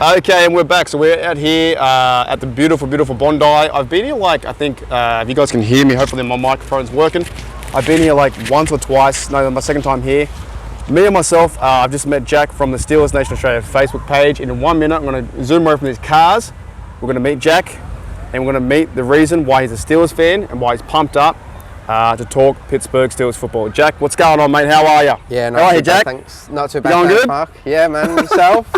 Okay, and we're back. So we're out here at the beautiful, beautiful Bondi. I've been here like, I think, if you guys can hear me, hopefully my microphone's working. I've been here like once or twice. No, my second time here. Me and myself, I've just met Jack from the Steelers Nation Australia Facebook page. And in 1 minute, I'm going to zoom over from these cars. We're going to meet Jack, and we're going to meet the reason why he's a Steelers fan and why he's pumped up to talk Pittsburgh Steelers football. Jack, what's going on, mate? How are you? Yeah, not too bad, Jack? Thanks. Not too bad, going thanks, good? Mark. Yeah, man, yourself?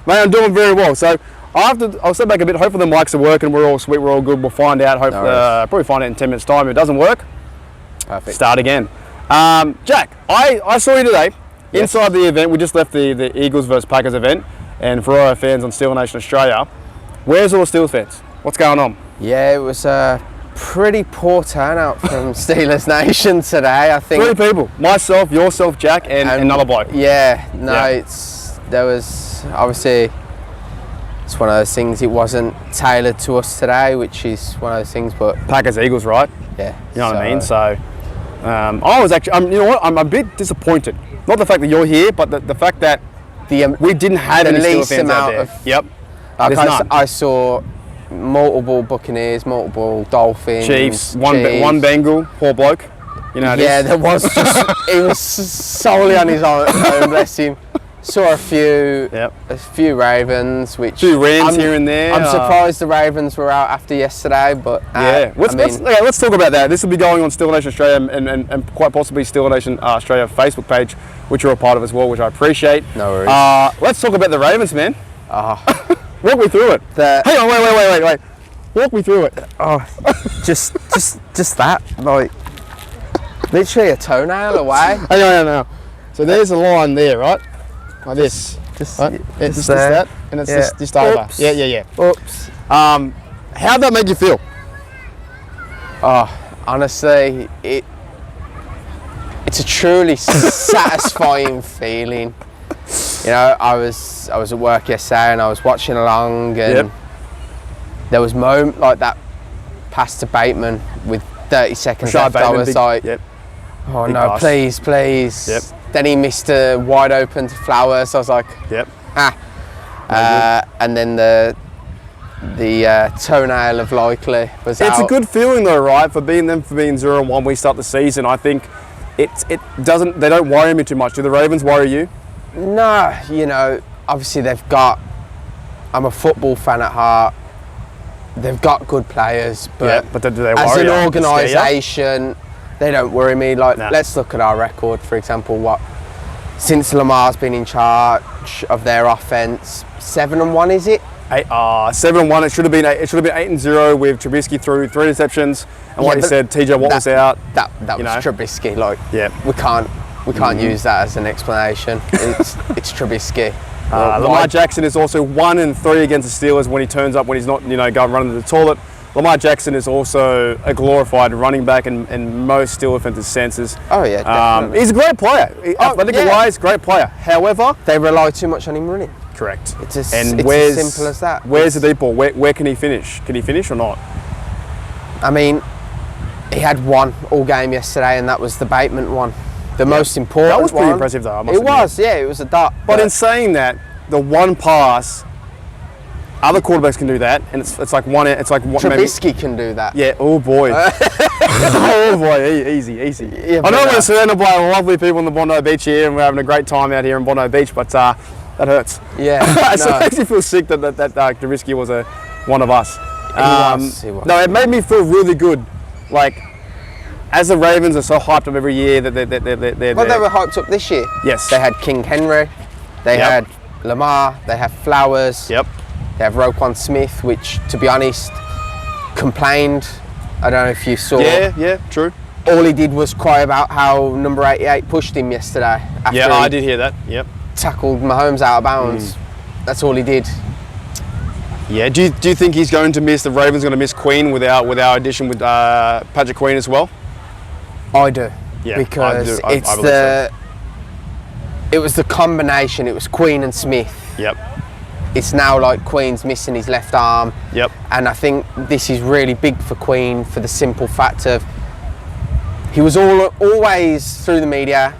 Mate, I'm doing very well. So I'll step back a bit. Hopefully the mics are working. We're all sweet. We're all good. We'll find out. Hopefully, probably find out in 10 minutes' time. If it doesn't work, perfect. Start again. Jack, I saw you today inside the event. We just left the Eagles versus Packers event, and for all our fans on Steelers Nation Australia, where's all the Steelers fans? What's going on? Yeah, it was a pretty poor turnout from Steelers Nation today. I think 3 people: myself, yourself, Jack, and another bloke. Yeah, no, there was obviously. It's one of those things. It wasn't tailored to us today, which is one of those things. But Packers Eagles, right? Yeah, you know what I mean. So I was actually, you know what? I'm a bit disappointed. Not the fact that you're here, but the fact that we didn't have any Steelers fans out there. Yep. Like I saw multiple Buccaneers, multiple Dolphins, Chiefs, one Bengal, poor bloke. You know. Yeah, there was just he was solely on his own. Bless him. Saw a few Ravens, which few Rams here and there. I'm surprised the Ravens were out after yesterday, but let's talk about that. This will be going on Steelers Nation Australia and quite possibly Steelers Nation Australia Facebook page, which you're a part of as well, which I appreciate. No worries. Let's talk about the Ravens, man. Walk me through it. Hang on, wait. Walk me through it. Oh, just that, like literally a toenail away. Hang on. So there's a line there, right? Like this. Just that, and it's just over. Oops. Yeah. Oops. How'd that make you feel? Oh, honestly, it's a truly satisfying feeling. You know, I was at work yesterday and I was watching along, and there was moment like that pass to Bateman with 30 seconds left. I was like, oh no, pass. please. Yep. Then he missed a wide open to Flowers. So I was like, and then the toenail of Likely was out. It's a good feeling though, right? For being 0-1, we start the season. I think they don't worry me too much. Do the Ravens worry you? No, you know, obviously I'm a football fan at heart. They've got good players, but do they worry as an organisation, they don't worry me. Like, let's look at our record, for example. Since Lamar's been in charge of their offense, 7-1, is it? 7-1. It should have been 8-0 with Trubisky through 3 interceptions, and like you said, TJ Watt was out. That was Trubisky. Like, we can't use that as an explanation. It's Trubisky. Lamar Jackson is also 1-3 against the Steelers when he turns up, when he's not, going running to the toilet. Lamar Jackson is also a glorified running back in most Steelers fans' senses. Oh yeah, definitely. He's a great player. Athletic-wise, great player. However, they rely too much on him running. Correct. It's as simple as that. Where's the deep ball? Where can he finish? Can he finish or not? I mean, he had one all game yesterday, and that was the Bateman one. The most important one. That was pretty impressive though, I must admit. It was a dot. But in saying that, the one pass, other quarterbacks can do that, and it's like one. It's like one. Trubisky can do that. Yeah. Oh boy. Oh boy. Easy. Yeah, I know we're surrounded by lovely people in the Bondi Beach here, and we're having a great time out here in Bondi Beach, but that hurts. Yeah. So it makes me feel sick that Trubisky was one of us. He was. No, it made me feel really good. Like, as the Ravens are so hyped up every year that they're they were hyped up this year. Yes. They had King Henry. They had Lamar. They have Flowers. Yep. They have Roquan Smith, which, to be honest, complained. I don't know if you saw. Yeah, true. All he did was cry about how number 88 pushed him yesterday. After I did hear that. Yep. Tackled Mahomes out of bounds. That's all he did. Yeah. Do you think he's going to miss? The Ravens going to miss Queen with our addition with Patrick Queen as well? I do. Yeah. Because I believe so. It was the combination. It was Queen and Smith. Yep. It's now like Queen's missing his left arm. Yep. And I think this is really big for Queen for the simple fact of he was always through the media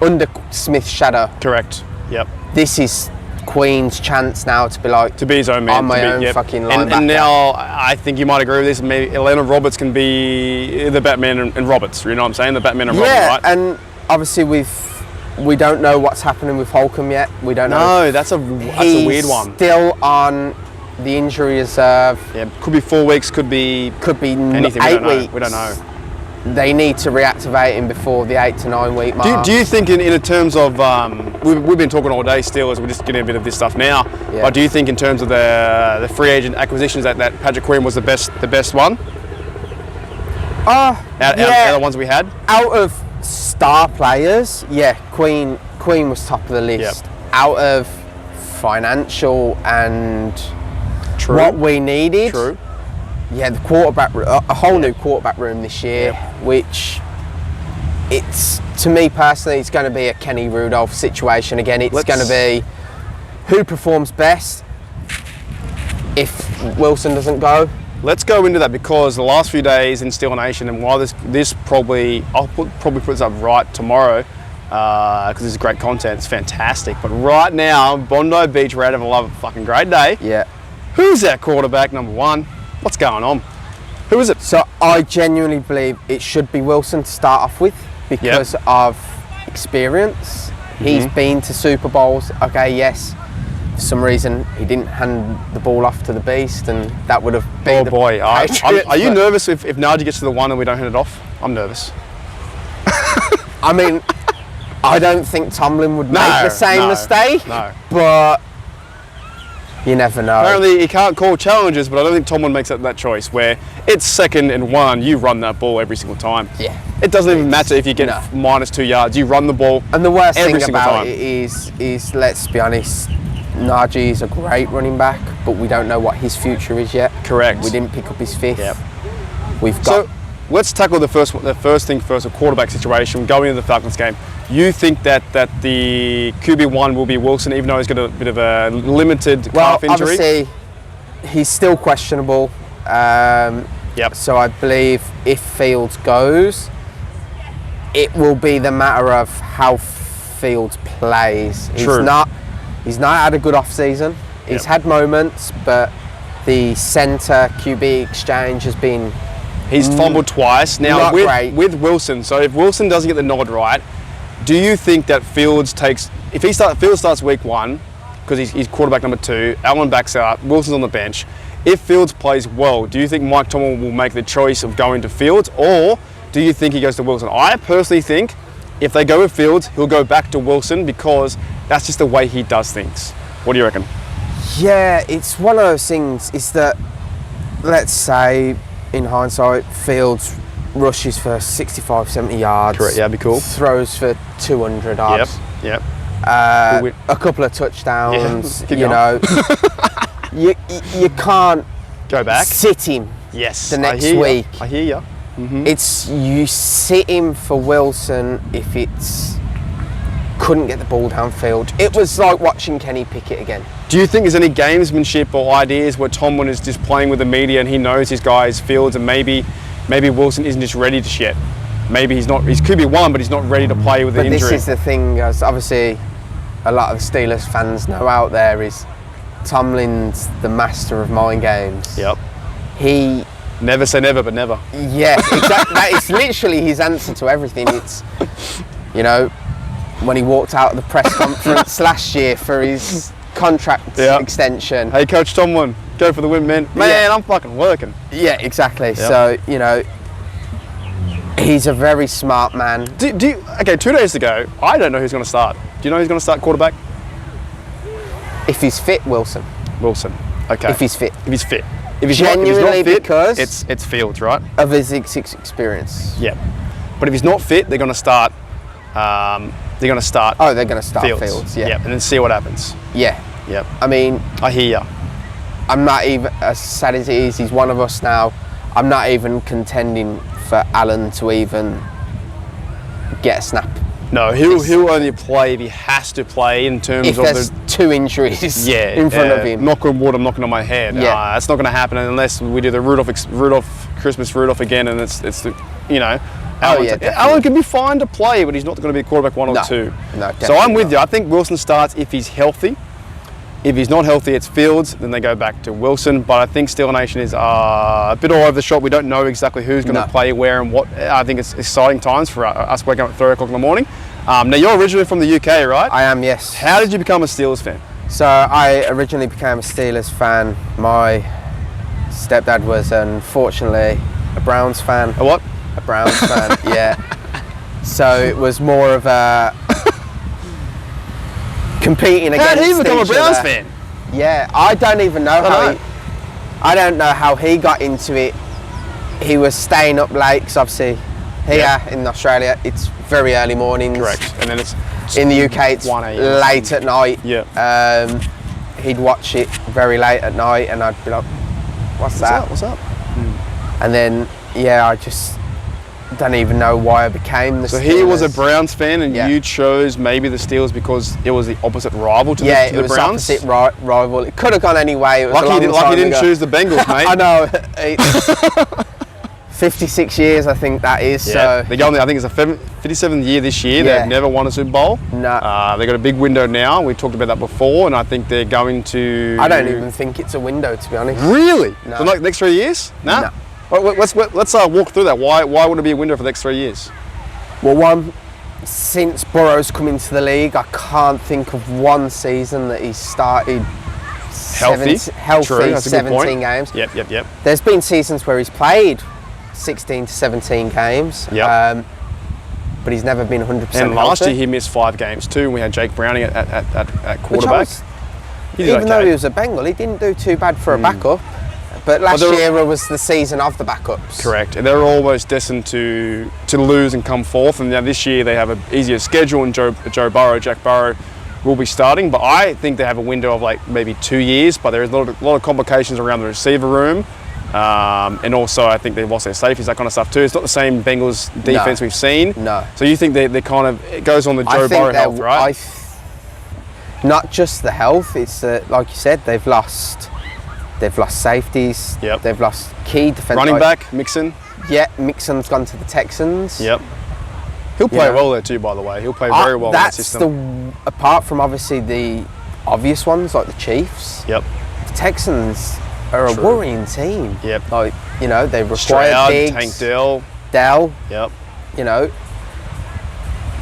under Smith's shadow. Correct. Yep. This is Queen's chance now to be like to be his own man, on my own fucking linebacker. And now I think you might agree with this. Maybe Atlanta Roberts can be the Batman and Roberts. You know what I'm saying? The Batman and Robin, right? And obviously we don't know what's happening with Holcomb yet. We don't know. No, that's a weird one. Still on the injury reserve. Yeah, could be 4 weeks. Could be anything. 8 weeks. We don't know. They need to reactivate him before the 8 to 9 week mark. Do you think in terms of we've been talking all day still as we're just getting a bit of this stuff now, but do you think in terms of the free agent acquisitions that Patrick Queen was the best one? Out of the ones we had? Out of star players, Queen was top of the list. Yep. Out of financial and what we needed. True. Yeah, the quarterback, a whole new quarterback room this year, which it's, to me personally, it's going to be a Kenny Rudolph situation again. It's going to be who performs best if Wilson doesn't go. Let's go into that, because the last few days in Steel Nation, and while this probably, I'll probably put this up right tomorrow, because this is great content, it's fantastic. But right now, Bondi Beach, we're having a fucking great day. Yeah. Who's our quarterback, number one? What's going on? Who is it? So I genuinely believe it should be Wilson to start off with because of experience. He's been to Super Bowls. Okay, yes. For some reason, he didn't hand the ball off to the Beast, and that would have been the Patriots. Are you nervous if Najee gets to the one and we don't hand it off? I'm nervous. I mean, I don't think Tomlin would make the same mistake. No. But you never know. Apparently, he can't call challenges, but I don't think Tomlin makes that choice where it's 2nd and 1, you run that ball every single time. Yeah. It doesn't even matter if you get -2 yards, you run the ball. And the worst every thing about time. it is, let's be honest, Najee is a great running back, but we don't know what his future is yet. Correct. We didn't pick up his 5th. Yep. We've got. So let's tackle the first thing first, a quarterback situation going into the Falcons game. You think that the QB1 will be Wilson, even though he's got a bit of a limited calf injury? Obviously, he's still questionable. So I believe if Fields goes, it will be the matter of how Fields plays. True. He's not had a good off season. He's had moments, but the centre QB exchange has been. He's fumbled twice now with Wilson. So if Wilson doesn't get the nod right, do you think that Fields takes? If Fields starts week 1, because he's quarterback number 2, Allen backs out, Wilson's on the bench. If Fields plays well, do you think Mike Tomlin will make the choice of going to Fields, or do you think he goes to Wilson? I personally think if they go with Fields, he'll go back to Wilson because that's just the way he does things. What do you reckon? Yeah, it's one of those things. Is that, let's say, in hindsight, Fields rushes for 65, 70 yards. Correct, yeah, that'd be cool. Throws for 200 yards. Yep. A couple of touchdowns. Yeah. You can't go back. Sit him. Yes. The next week. I hear you. Mm-hmm. It's you sit him for Wilson if it's couldn't get the ball downfield. It was like watching Kenny Pickett again. Do you think there's any gamesmanship or ideas where Tomlin is just playing with the media and he knows his guys' Fields, and maybe Wilson isn't just ready to yet? Maybe he's not. He could be one, but he's not ready to play with the injury. But this is the thing, as obviously a lot of the Steelers fans know out there, is Tomlin's the master of mind games. Yep. He never say never, but never. Yeah, exactly. That is literally his answer to everything. It's, when he walked out of the press conference last year for his contract extension. Hey, Coach Tomlin, go for the win, man. Man, I'm fucking working. Yeah, exactly. Yep. So, he's a very smart man. Okay, 2 days ago, I don't know who's going to start. Do you know who's going to start quarterback? If he's fit, Wilson. Okay. If he's fit. If he's not fit, because it's Fields, right? Of his experience. Yeah. But if he's not fit, they're going to start. Oh, they're going to start Fields. Yeah. And then see what happens. Yeah. Yep. I mean, I hear you. I'm not even, as sad as it is, he's one of us now. I'm not even contending for Allen to even get a snap. No, he'll only play if he has to play in terms if of there's 2 injuries in front of him. Knock on wood, I'm knocking on my head. Yeah. That's not going to happen unless we do the Christmas Rudolph again, and it's Allen can be fine to play, but he's not going to be quarterback 1 or 2. No, so I'm with you. I think Wilson starts if he's healthy. If he's not healthy, it's Fields. Then they go back to Wilson. But I think Steel Nation is a bit all over the shop. We don't know exactly who's going to play where and what. I think it's exciting times for us waking up at 3 o'clock in the morning. Now, you're originally from the UK, right? I am, yes. How did you become a Steelers fan? So I originally became a Steelers fan. My stepdad was, unfortunately, a Browns fan. A what? A Browns fan, yeah. So it was more of a competing against. How did he become a Browns other. fan? Yeah, I don't even know I don't know how he got into it. He was staying up late because obviously here in Australia it's very early mornings. Correct. And then it's in the UK it's late at night. Yeah. He'd watch it very late at night, and I'd be like, "What's that? What's up?" And then I just don't even know why I became the Steelers. So he was a Browns fan, and you chose maybe the Steelers because it was the opposite rival to the Browns? Yeah, it was opposite rival. It could have gone any way. It was lucky you didn't choose the Bengals, mate. I know. It's 56 years, I think that is. Yeah. So they're going, I think it's a 57th year this year. Yeah. They've never won a Super Bowl. No. They've got a big window now. We talked about that before, and I think they're going to... I don't even think it's a window, to be honest. Really? No. For like the next 3 years? No. Well, let's walk through that. Why would it be a window for the next 3 years? Well, one, since Burrow's come into the league, I can't think of one season that he's started healthy, True, 17 games. Yep. There's been seasons where he's played 16 to 17 games. Yep. But he's never been 100% And last healthy. year he missed 5 games too, and we had Jake Browning at quarterback. Even though he was a Bengal, he didn't do too bad for a backup. But last year was the season of the backups. Correct. And they're almost destined to lose and come fourth. And now this year they have an easier schedule, and Jack Burrow will be starting. But I think they have a window of like maybe 2 years. But there's a lot of complications around the receiver room. And also I think they've lost their safeties, that kind of stuff too. It's not the same Bengals defense we've seen. No. So you think they kind of, it goes on the Joe Burrow health, right? Not just the health. It's like you said, they've lost safeties. Yep. They've lost key defense. Running back, Mixon. Yeah, Mixon's gone to the Texans. Yep. He'll play well there too, by the way. He'll play very well in that system. Apart from obviously the obvious ones like the Chiefs. Yep. The Texans are a worrying team. Yep. Like, they require Stroud, Diggs, Tank Dell. Yep.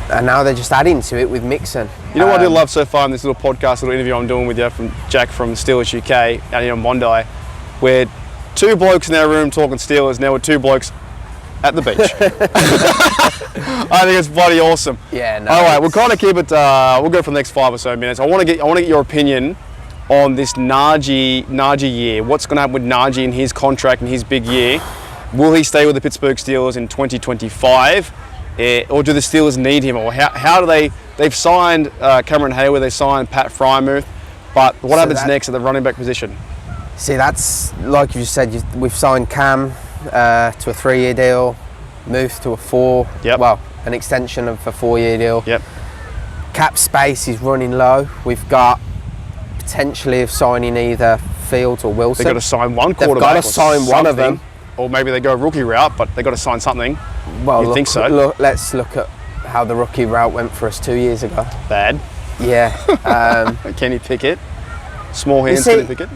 And now they're just adding to it with Mixon. You know what I do love so far in this little podcast, little interview I'm doing with you from Jack from Steelers UK out here on Bondi, where 2 blokes in our room talking Steelers, now we're 2 blokes at the beach. I think it's bloody awesome. Yeah, no. All right, we'll kind of keep it, we'll go for the next 5 or so minutes. I want to get your opinion on this Najee year. What's going to happen with Najee and his contract and his big year? Will he stay with the Pittsburgh Steelers in 2025? Or do the Steelers need him? Or how do they've signed Cameron Haywood, they signed Pat Frymouth, but what happens next at the running back position? See, that's, like you said, we've signed Cam to a 3-year deal, moved to a 4, an extension of a 4-year deal. Yep. Cap space is running low. We've got potentially of signing either Fields or Wilson. They've got to sign one quarterback. They've got to sign one of them. Or maybe they go rookie route, but they've got to sign something. Well, you think so? Let's look at how the rookie route went for us 2 years ago. Bad. Yeah. Kenny Pickett. Small hands, Kenny Pickett.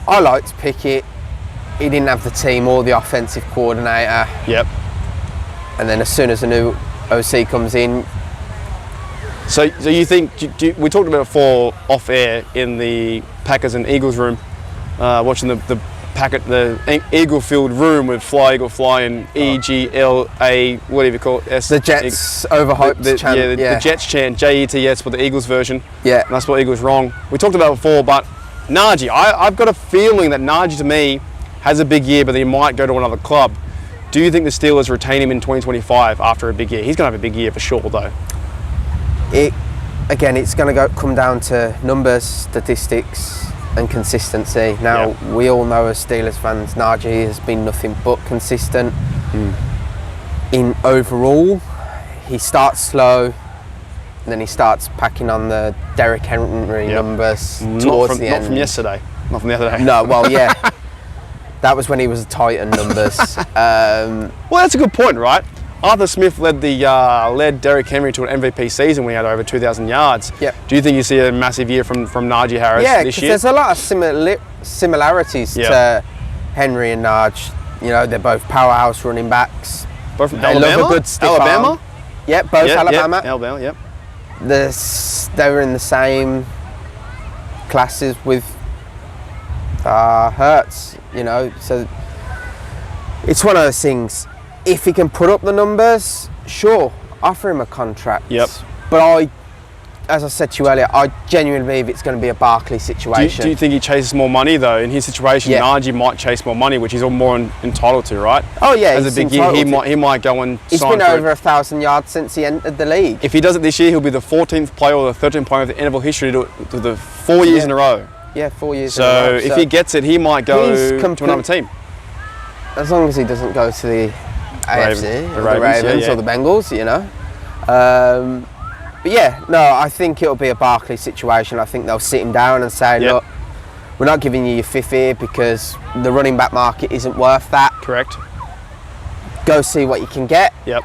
I liked Pickett. He didn't have the team or the offensive coordinator. Yep. And then as soon as a new OC comes in. So you think, we talked about it before off air in the Packers and Eagles room, watching the Eagle Field room with Fly Eagle Fly and EGLA, whatever you call it. The Jets overhyped chant. The Jets chant, JETS, but the Eagles version. Yeah. And that's what Eagles wrong. We talked about it before, but Najee, I've got a feeling that Najee to me has a big year, but he might go to another club. Do you think the Steelers retain him in 2025 after a big year? He's going to have a big year for sure, though. It's going to come down to numbers, statistics, and consistency. Now, we all know as Steelers fans, Najee has been nothing but consistent. In overall, he starts slow, and then he starts packing on the Derrick Henry numbers towards the end. Not from yesterday. Not from the other day. No, well, yeah. That was when he was a Titan numbers. Well, that's a good point, right? Arthur Smith led Derrick Henry to an MVP season when he had over 2,000 yards. Yep. Do you think you see a massive year from Najee Harris this year? Yeah, because there's a lot of similarities to Henry and Najee. You know, they're both powerhouse running backs. Both from They Alabama? love a good stiff Alabama? arm. Yep, both Alabama. Yep, Alabama, yep. They were in the same classes with Hurts, you know, so it's one of those things. If he can put up the numbers, sure, offer him a contract. Yep. But as I said to you earlier, I genuinely believe it's going to be a Barkley situation. Do you think he chases more money though? In his situation, Najee might chase more money, which he's all more entitled to, right? Oh yeah, as a big year, he might go and he's sign been over 1,000 yards since he entered the league. If he does it this year, he'll be the 14th player or the 13th player of the NFL history to the 4 years in a row. Yeah, 4 years So in a row. if he gets it, he might go to another team. As long as he doesn't go to the AFC, the or the Ravens or the Bengals, you know. But yeah, no, I think it'll be a Barkley situation. I think they'll sit him down and say, look, we're not giving you your fifth year because the running back market isn't worth that. Correct. Go see what you can get. Yep.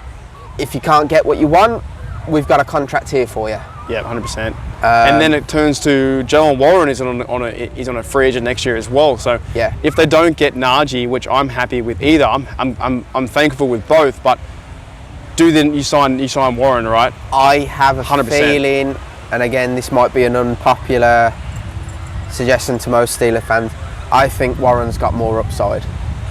If you can't get what you want, we've got a contract here for you. Yeah, 100%. And then it turns to Jalen Warren is he's on a free agent next year as well. So if they don't get Najee, which I'm happy with either, I'm thankful with both. But then you sign Warren, right? I have a 100%. feeling, and again, this might be an unpopular suggestion to most Steeler fans. I think Warren's got more upside.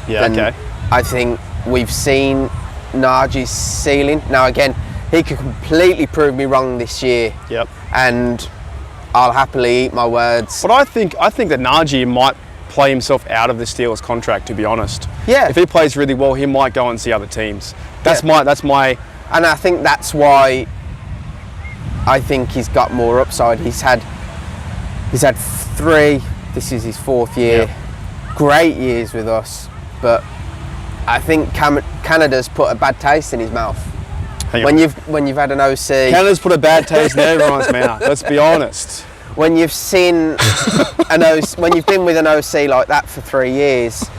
Yeah. Okay. I think we've seen Najee's ceiling. Now again, he could completely prove me wrong this year. Yep. And I'll happily eat my words. But I think that Najee might play himself out of the Steelers contract, to be honest. Yeah. If he plays really well, he might go and see other teams. That's my. And I think that's why I think he's got more upside. He's had 3. This is his 4th year. Yep. Great years with us, but I think Canada's put a bad taste in his mouth. When you've had an OC. Canada's put a bad taste in everyone's mouth. Let's be honest. When you've seen when you've been with an OC like that for 3 years,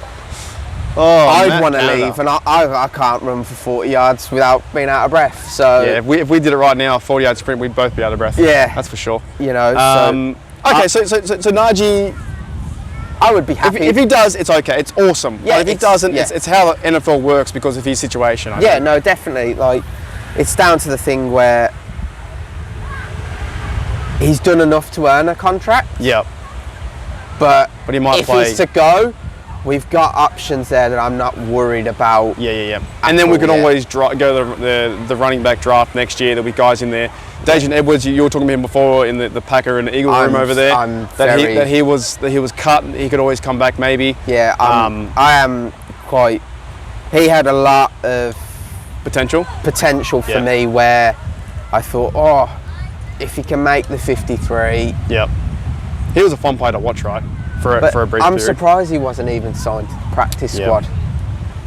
I'd want to leave, and I can't run for 40 yards without being out of breath. So yeah, if we did it right now, a 40-yard sprint, we'd both be out of breath. Yeah, that's for sure. You know. Okay, so Najee, I would be happy if he does. It's okay. It's awesome. Yeah, but if he doesn't, it's how the NFL works because of his situation. I think. No, definitely. Like, it's down to the thing where he's done enough to earn a contract. Yep. But he might if play. he's to go, we've got options there that I'm not worried about. Yeah. And then we can always go the running back draft next year. There'll be guys in there. Dejan Edwards, you were talking about him before in the Packer and Eagle room over there. That he was cut. He could always come back maybe. Yeah. I am quite. He had a lot of potential for me where I thought, if he can make the 53. Yep. He was a fun player to watch, right? For a brief period. I'm surprised he wasn't even signed to the practice squad.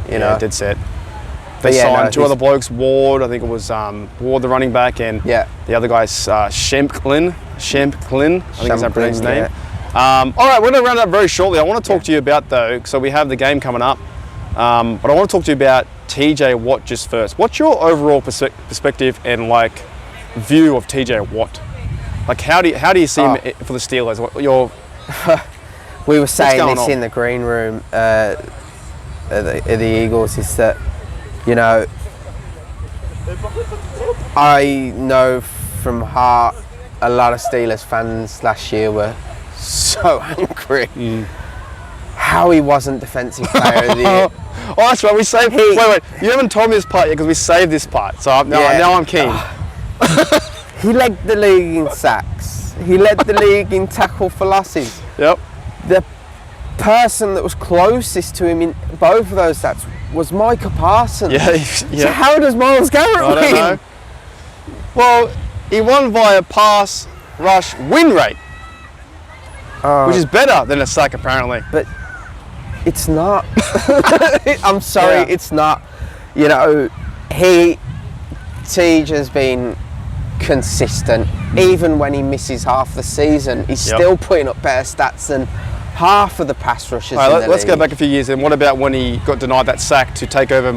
You know, dead set. They signed 2 other blokes. Ward, I think it was Ward, the running back, and the other guy's Shemplin. I think that's how I pronounce his name. All right, we're going to round up very shortly. I want to talk to you about so we have the game coming up, but I want to talk to you about TJ Watt just first. What's your overall perspective and view of TJ Watt? How do you see him for the Steelers? We were saying this in the green room at the Eagles, is that, you know, I know from heart a lot of Steelers fans last year were so angry how he wasn't Defensive Player of the Year. Oh, that's right. We saved. Wait. You haven't told me this part yet because we saved this part. So now I'm keen. He led the league in sacks. He led the league in tackle for losses. Yep. The person that was closest to him in both of those stats was Micah Parsons. Yeah. So how does Myles Garrett win? I don't know. Well, he won via pass rush win rate, which is better than a sack apparently. But it's not. I'm sorry, it's not. You know, Tej has been consistent. Even when he misses half the season, he's still putting up better stats than half of the pass rushers. All right, in the let's go league. back a few years. And what about when he got denied that sack to take over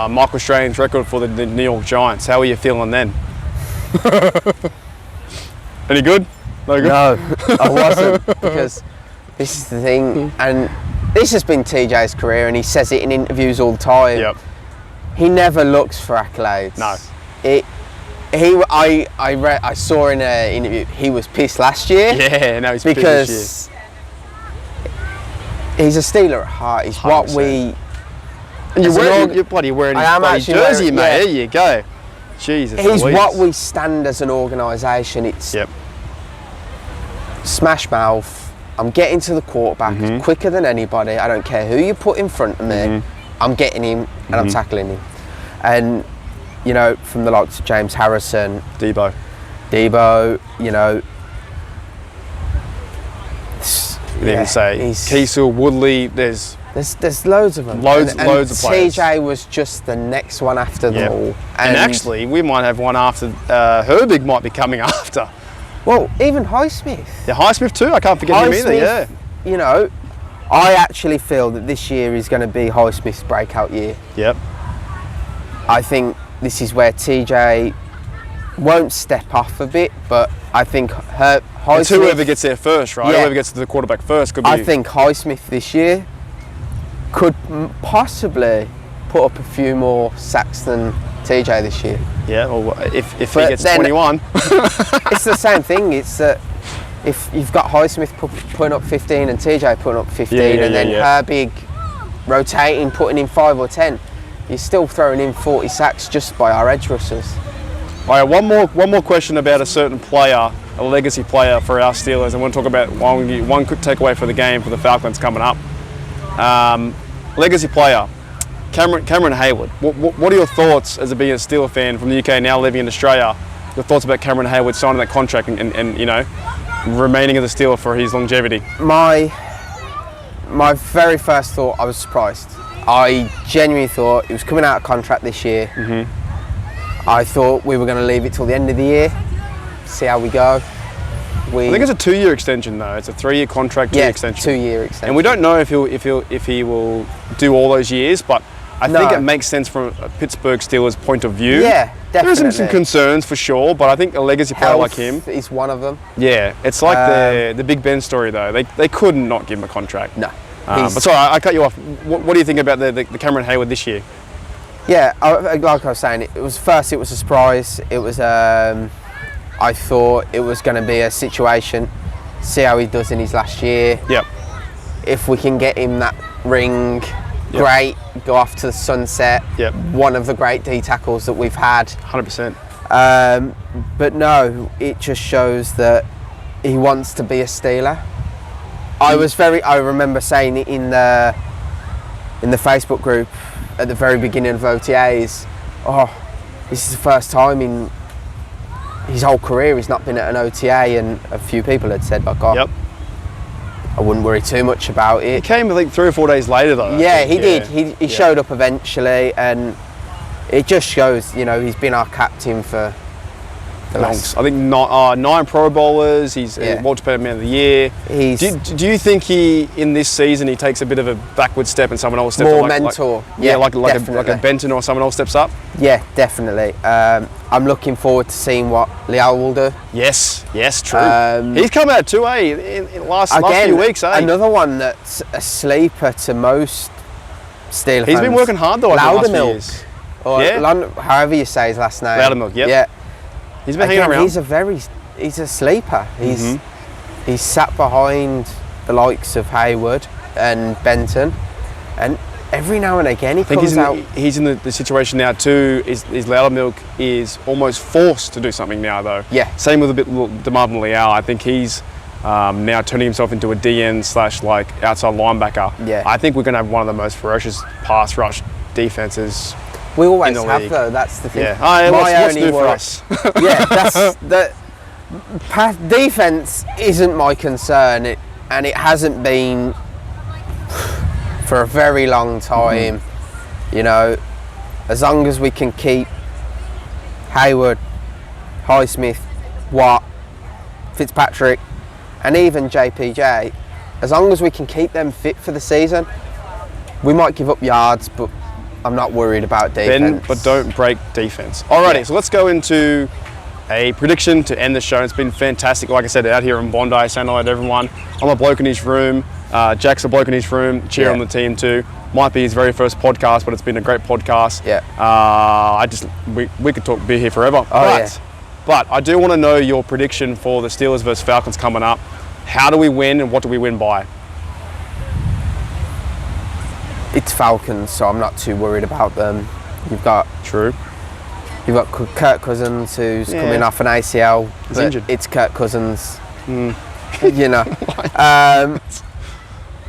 Michael Strahan's record for the New York Giants? How were you feeling then? Any good? No good? No, I wasn't, because this is the thing, and this has been TJ's career, and he says it in interviews all the time. Yep. He never looks for accolades. No. I saw in an interview he was pissed last year. Yeah, no, he's pissed this year. Because he's a Steeler at heart. He's 100%. what we. And you're bloody wearing his bloody jersey, mate. yeah. There you go. Jesus. He's Louise. what we stand as an organisation. It's Yep. smash mouth. I'm getting to the quarterback quicker than anybody. I don't care who you put in front of me. I'm getting him and I'm tackling him. And you know, from the likes of James Harrison, Debo, you know. You didn't say Kiesel, Woodley. There's loads of them. Loads of players. TJ was just the next one after them all. And actually, we might have one after. Herbig might be coming after. Well, even Highsmith. Yeah, Highsmith too. I can't forget him either. Yeah. You know, I actually feel that this year is going to be Highsmith's breakout year. Yep. I think this is where TJ won't step off a bit, but I think Highsmith. It's whoever gets there first, right? Yeah. Whoever gets to the quarterback first could be. I think Highsmith this year could possibly put up a few more sacks than TJ this year. Yeah, well, if he But gets then- 21. It's the same thing. It's that if you've got Highsmith putting up 15 and TJ putting up 15, and then Herbig rotating, putting in 5 or 10, you're still throwing in 40 sacks just by our edge rushers. All right, one more question about a certain player, a legacy player for our Steelers, and we'll talk about one quick takeaway for the game for the Falcons coming up. Legacy player, Cameron Haywood. What are your thoughts as being a Steeler fan from the UK now living in Australia? Your thoughts about Cameron Haywood signing that contract and you know, remaining as a Steeler for his longevity? My very first thought, I was surprised. I genuinely thought he was coming out of contract this year. I thought we were going to leave it till the end of the year, see how we go. I think it's a 2-year extension though. It's a 3-year contract, 2-year extension. 2-year extension. And we don't know if he will do all those years, but I think it makes sense from a Pittsburgh Steelers point of view. Yeah, definitely. There's some concerns for sure, but I think a legacy player like him is one of them. Yeah, it's like the Big Ben story though. They could not give him a contract. No. But sorry, I cut you off. What do you think about the Cameron Haywood this year? Yeah, like I was saying, it was a surprise. It was, I thought it was going to be a situation, see how he does in his last year. Yep. If we can get him that ring, great, go off to the sunset. Yep. One of the great D tackles that we've had. 100%. But no, it just shows that he wants to be a Steeler. I remember saying it in the Facebook group at the very beginning of OTAs. Oh, this is the first time in his whole career he's not been at an OTA, and a few people had said, like, oh, I wouldn't worry too much about it. He came, I think, 3 or 4 days later though. Yeah, he did. He showed up eventually, and it just shows, you know, he's been our captain for the last... I think 9 Pro Bowlers. He's multiple man of the year. Do you think in this season he takes a bit of a backward step and someone else steps up? More mentor. Like a Benton or someone else steps up? Yeah, definitely. I'm looking forward to seeing what Liao will do. Yes, true. He's come out too, in the last few weeks, Another one that's a sleeper to most Steelers fans. He's been working hard though over the last few years. Or however you say his last name. Loudermilk, yeah. He's been hanging around. He's a sleeper. He's sat behind the likes of Haywood and Benton, and every now and again he comes out. He's in the situation now too. Is Loudermilk is almost forced to do something now though. Yeah. Same with DeMarvin Leal. I think he's now turning himself into a DN / outside linebacker. Yeah. I think we're going to have one of the most ferocious pass rush defenses. We always have league. though. That's the thing. Yeah. What's new for us? Yeah, that's the defense isn't my concern, and it hasn't been for a very long time. You know, as long as we can keep Haywood, Highsmith, Watt, Fitzpatrick, and even JPJ as long as we can keep them fit for the season, we might give up yards, but I'm not worried about defense. Bend, but don't break defense. Alrighty, so let's go into a prediction to end the show. It's been fantastic. Like I said, out here in Bondi, saying hello to everyone. I'm a bloke in his room. Jack's a bloke in his room. Cheer on the team too. Might be his very first podcast, but it's been a great podcast. Yeah. We could be here forever. But I do want to know your prediction for the Steelers versus Falcons coming up. How do we win, and what do we win by? It's Falcons, so I'm not too worried about them. You've got Kirk Cousins, who's coming off an ACL. He's injured. It's Kirk Cousins. You know,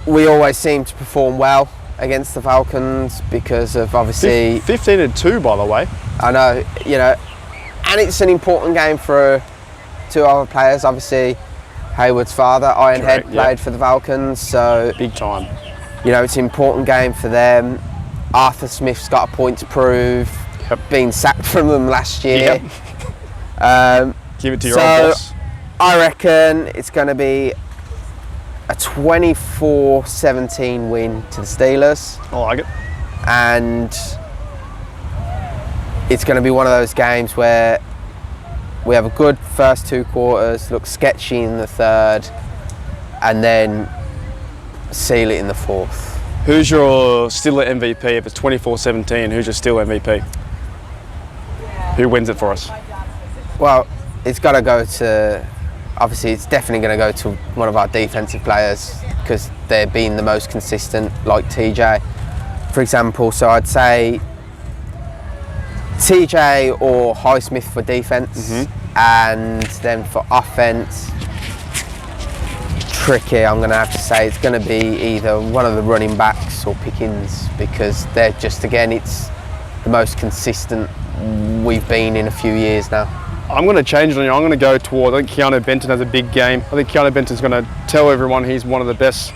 we always seem to perform well against the Falcons because of obviously 15-2, by the way. I know, you know, and it's an important game for two other players. Obviously, Haywood's father, Ironhead, played for the Falcons, so big time. You know, it's an important game for them. Arthur Smith's got a point to prove. Being sacked from them last year. Give it to your old boss. I reckon it's going to be a 24-17 win to the Steelers. I like it. And it's going to be one of those games where we have a good first 2 quarters, look sketchy in the third, and then seal it in the fourth. Who's your Steeler MVP? If it's 24-17, who's your Steeler MVP? Who wins it for us? Well, it's got to go to, obviously it's definitely going to go to one of our defensive players because they're being the most consistent, like TJ, for example. So I'd say TJ or Highsmith for defense, and then for offense, tricky. I'm going to have to say it's going to be either one of the running backs or Pickens because they're just, again, it's the most consistent we've been in a few years now. I'm going to change it on you. I'm going to go towards, I think Keanu Benton has a big game. I think Keanu Benton's going to tell everyone he's one of the best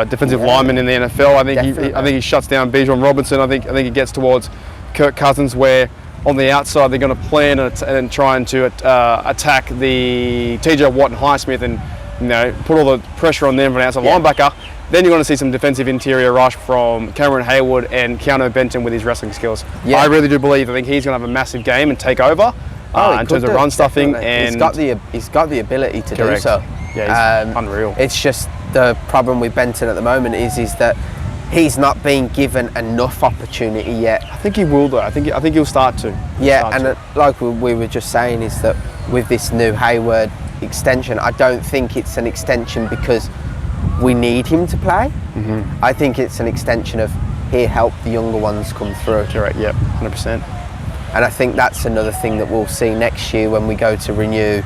defensive linemen in the NFL. I think he shuts down Bijan Robinson. I think he gets towards Kirk Cousins, where on the outside they're going to plan and trying to attack the TJ Watt and Highsmith, and put all the pressure on them from an outside linebacker. Then you're going to see some defensive interior rush from Cameron Haywood and Keanu Benton with his wrestling skills. I really do believe. I think he's going to have a massive game and take over in terms of run stuffing. And he's got the ability to do so. Yeah, he's unreal. It's just the problem with Benton at the moment is that he's not being given enough opportunity yet. I think he will though. I think he'll start to. Like we were just saying, is that with this new Haywood extension, I don't think it's an extension because we need him to play. I think it's an extension of here, help the younger ones come through. Correct. Yep. 100%. And I think that's another thing that we'll see next year when we go to renew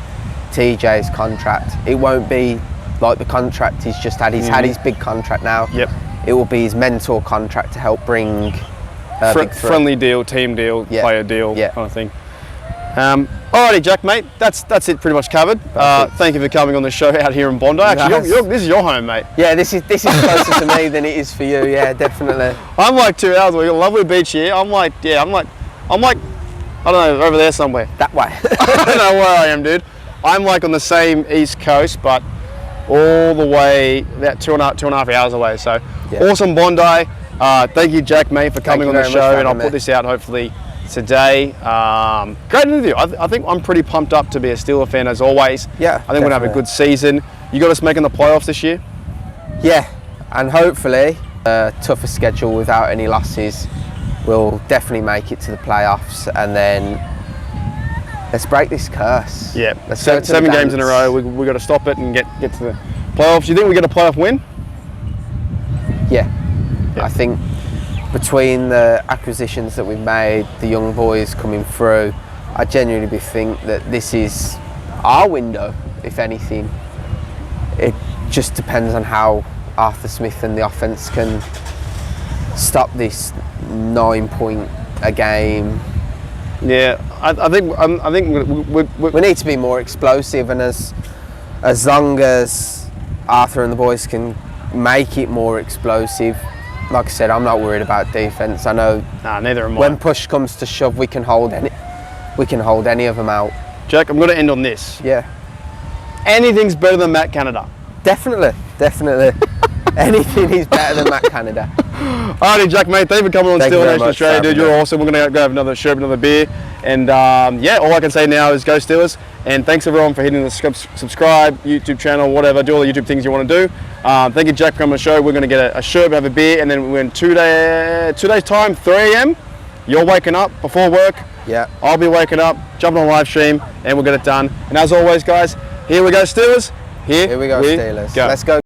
TJ's contract. It won't be like the contract he's just had. He's had his big contract now. Yep. It will be his mentor contract to help bring friendly deal, team deal, player deal, kind of thing. Alrighty, Jack, mate. That's it. Pretty much covered. Thank you for coming on the show out here in Bondi. Actually, this is your home, mate. Yeah, this is closer to me than it is for you. Yeah, definitely. I'm like 2 hours away. We've got a lovely beach here. I'm like, I don't know, over there somewhere. That way. I don't know where I am, dude. I'm like on the same east coast, but all the way about two and a half hours away. So awesome, Bondi. Thank you, Jack, mate, for coming on the show, and I'll put this out hopefully today. Great interview. I think I'm pretty pumped up to be a Steeler fan as always. Yeah, I think we're gonna have a good season. You got us making the playoffs this year? Yeah, and hopefully a tougher schedule without any losses. We'll definitely make it to the playoffs, and then let's break this curse. Yeah, seven games in a row. We got to stop it and get to the playoffs. Do you think we get a playoff win? Yeah. I think between the acquisitions that we've made, the young boys coming through, I genuinely think that this is our window, if anything. It just depends on how Arthur Smith and the offense can stop this 9 point a game. Yeah, I think we need to be more explosive, and as long as Arthur and the boys can make it more explosive, like I said, I'm not worried about defense. I know. Neither am I. When push comes to shove, we can hold any of them out. Jack, I'm going to end on this. Yeah. Anything's better than Matt Canada. Definitely. definitely. Anything is better than Matt Canada. Alrighty, Jack, mate. Thank you for coming on Thank you Steeler very Nation much Australia, for dude. having You're me. awesome. We're gonna go have another shirt, another beer, and yeah, all I can say now is go Steelers. And thanks everyone for hitting the subscribe, YouTube channel, whatever. Do all the YouTube things you want to do. Thank you, Jack, for coming on the show. We're gonna get a shirt, have a beer, and then in 2 days time, 3 a.m. You're waking up before work. Yeah. I'll be waking up, jumping on live stream, and we'll get it done. And as always, guys, here we go, Steelers. Here we go, Steelers. Go. Let's go.